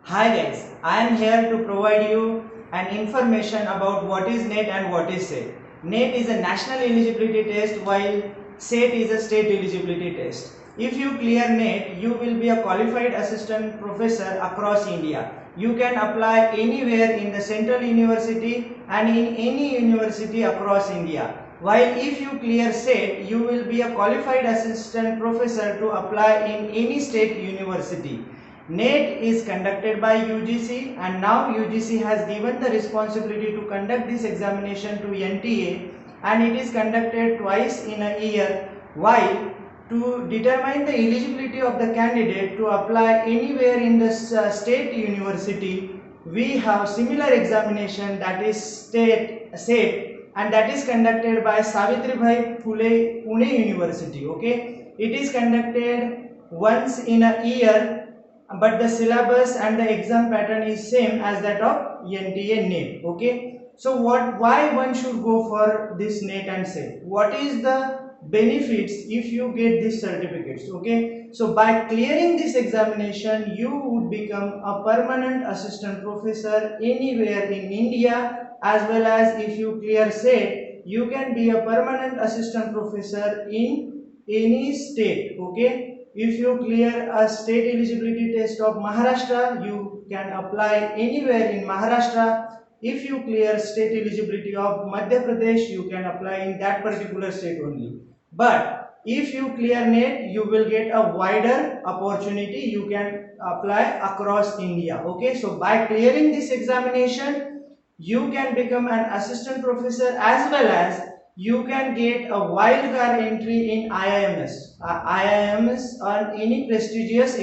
Hi guys, I am here to provide you an information about what is NET and what is SET. NET is a national eligibility test while SET is a state eligibility test. If you clear NET, you will be a qualified assistant professor across India. You can apply anywhere in the central university and in any university across India. While if you clear SET, you will be a qualified assistant professor to apply in any state university. NET is conducted by UGC and now UGC has given the responsibility to conduct this examination to NTA, and it is conducted twice in a year. While to determine the eligibility of the candidate to apply anywhere in the state university, we have similar examination, that is SET, and that is conducted by Savitribai Phule Pune University. Okay, it is conducted once in a year, but the syllabus and the exam pattern is same as that of NTA NET. Okay, so why one should go for this NET and SET? What is the benefits if you get these certificates? Okay, so by clearing this examination, you would become a permanent assistant professor anywhere in India, as well as if you clear SET, you can be a permanent assistant professor in any state. Okay, if you clear a state eligibility test of Maharashtra, you can apply anywhere in Maharashtra. If you clear state eligibility of Madhya Pradesh, you can apply in that particular state only. But if you clear NET, you will get a wider opportunity. You can apply across India. Okay, so by clearing this examination, you can become an assistant professor, as well as you can get a wild card entry in IIMS. IIMS or any prestigious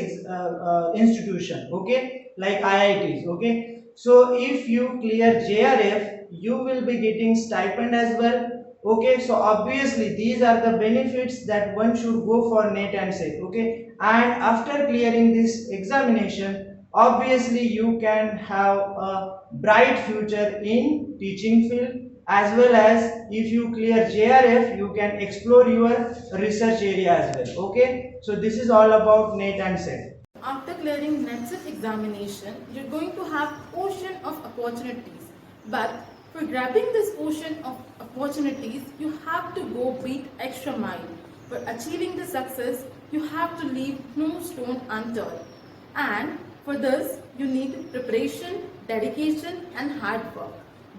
institution, okay, like IITs. Okay, so if you clear JRF, you will be getting stipend as well. Okay, so obviously these are the benefits that one should go for NET and SET. Okay, and after clearing this examination, obviously you can have a bright future in teaching field, as well as if you clear JRF, you can explore your research area as well. Okay, so this is all about NET and SET. After clearing NET/SET examination, you're going to have ocean of opportunities. But for grabbing this ocean of opportunities, you have to go beat extra mile. For achieving the success, you have to leave no stone unturned. And for this, you need preparation, dedication, and hard work.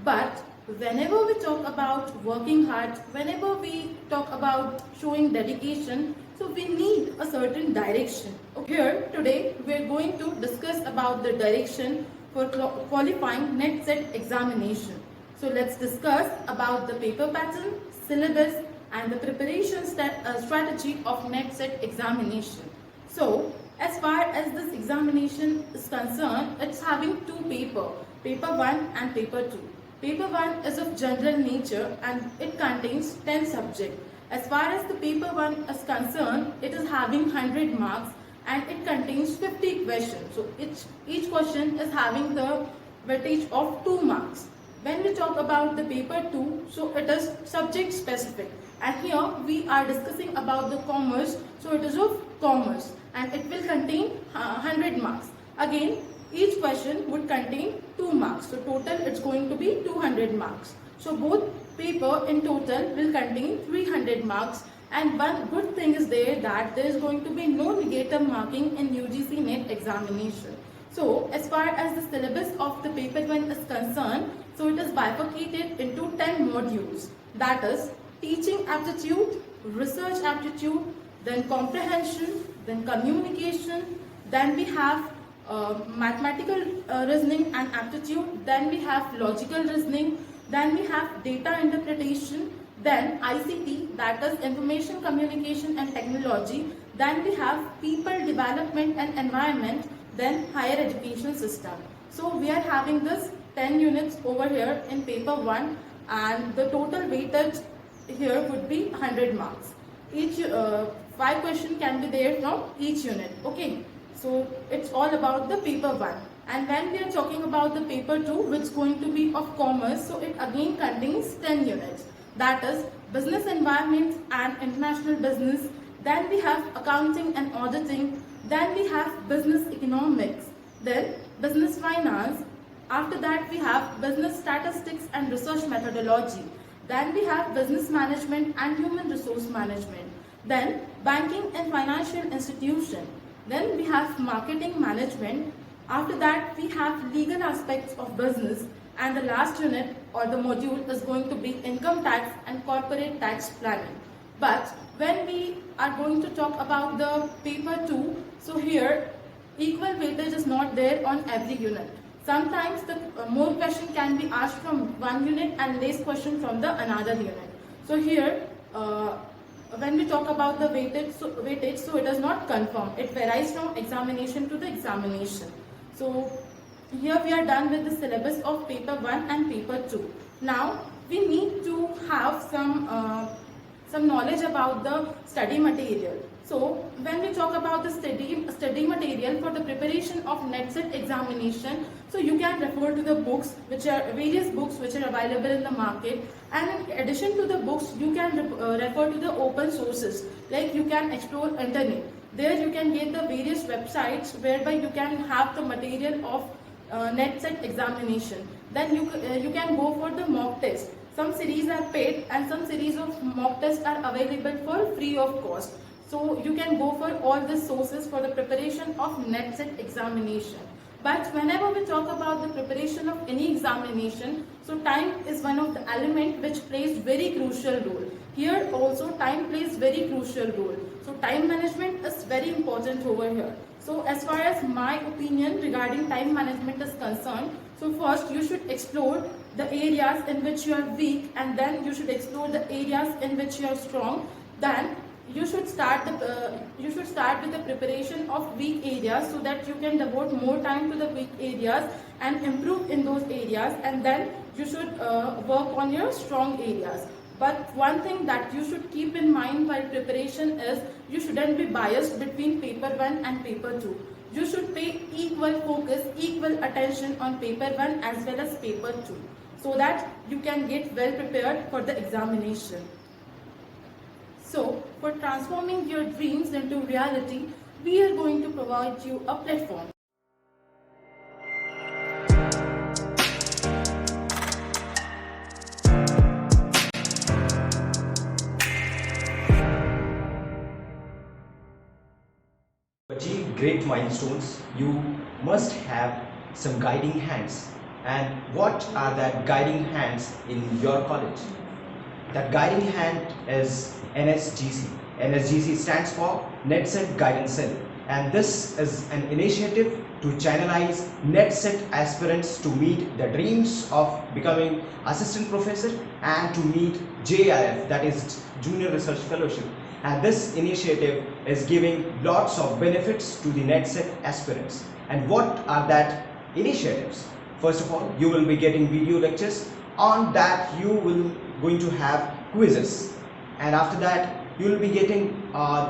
But whenever we talk about working hard, whenever we talk about showing dedication, so we need a certain direction. Here today we are going to discuss about the direction for qualifying NET/SET examination. So let's discuss about the paper pattern, syllabus, and the preparation strategy of NET/SET examination. So as far as this examination is concerned, it's having two papers, paper 1 and paper 2. Paper 1 is of general nature and it contains 10 subjects. As far as the paper 1 is concerned, it is having 100 marks and it contains 50 questions. So each question is having the weightage of 2 marks. When we talk about the paper 2, so it is subject specific. And here we are discussing about the commerce, so it is of commerce and it will contain 100 marks. Again, each question would contain 2 marks. So total it's going to be 200 marks. So both paper in total will contain 300 marks, and one good thing is there that there is going to be no negative marking in UGC NET examination. So as far as the syllabus of the paper 1 is concerned, so it is bifurcated into 10 modules, that is teaching aptitude, research aptitude, then comprehension, then communication, then we have mathematical reasoning and aptitude, then we have logical reasoning, then we have data interpretation, then ICT, that is information communication and technology, then we have people development and environment, then higher education system. So we are having this 10 units over here in paper 1 and the total weightage here would be 100 marks. Each 5 questions can be there from each unit. Okay. So it's all about the paper 1. And when we are talking about the paper 2, which is going to be of commerce, so it again contains 10 units. That is business environment and international business. Then we have accounting and auditing. Then we have business economics. Then business finance. After that, we have business statistics and research methodology. Then we have business management and human resource management. Then banking and financial institution. Then we have marketing management. After that, we have legal aspects of business. And the last unit or the module is going to be income tax and corporate tax planning. But when we are going to talk about the paper 2, so here equal weightage is not there on every unit. Sometimes the more question can be asked from one unit and less question from the another unit. So here when we talk about the weightage, so it is not confirmed. It varies from examination to the examination. So here we are done with the syllabus of paper 1 and paper 2. Now we need to have some knowledge about the study material. So when we talk about the study material for the preparation of NET/SET examination, so you can refer to the books, which are various books which are available in the market, and in addition to the books, you can refer to the open sources, like you can explore internet. There you can get the various websites whereby you can have the material of NET/SET examination. Then you can go for the mock test. Some series are paid and some series of mock tests are available for free of cost. So you can go for all the sources for the preparation of NET/SET examination. But whenever we talk about the preparation of any examination, so time is one of the element which plays very crucial role. Here also time plays very crucial role. So time management is very important over here. So as far as my opinion regarding time management is concerned, so first you should explore the areas in which you are weak, and then you should explore the areas in which you are strong. Then you should start with the preparation of weak areas so that you can devote more time to the weak areas and improve in those areas, and then you should work on your strong areas. But one thing that you should keep in mind while preparation is you shouldn't be biased between paper 1 and paper 2. You should pay equal focus, equal attention on paper 1 as well as paper 2, so that you can get well prepared for the examination. So, for transforming your dreams into reality, we are going to provide you a platform. To achieve great milestones, you must have some guiding hands. And what are that guiding hands in your college? That guiding hand is NSGC. NSGC stands for NET/SET Guidance Cell, and this is an initiative to channelize NET/SET aspirants to meet the dreams of becoming assistant professor and to meet JRF, that is Junior Research Fellowship. And this initiative is giving lots of benefits to the NET/SET aspirants. And what are that initiatives? First of all, you will be getting video lectures. On that, you will going to have quizzes, and after that you will be getting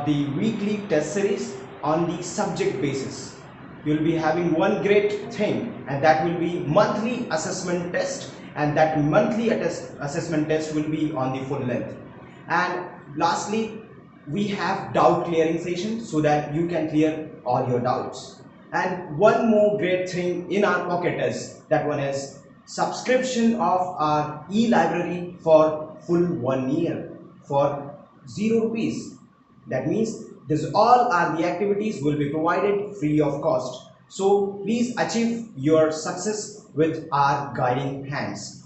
the weekly test series on the subject basis. You will be having one great thing, and that will be monthly assessment test, and that monthly assessment test will be on the full length. And lastly, we have doubt clearing session so that you can clear all your doubts. And one more great thing in our pocket is that one is subscription of our e-library for full 1 year for 0 rupees. That means this all are the activities will be provided free of cost. So please achieve your success with our guiding hands.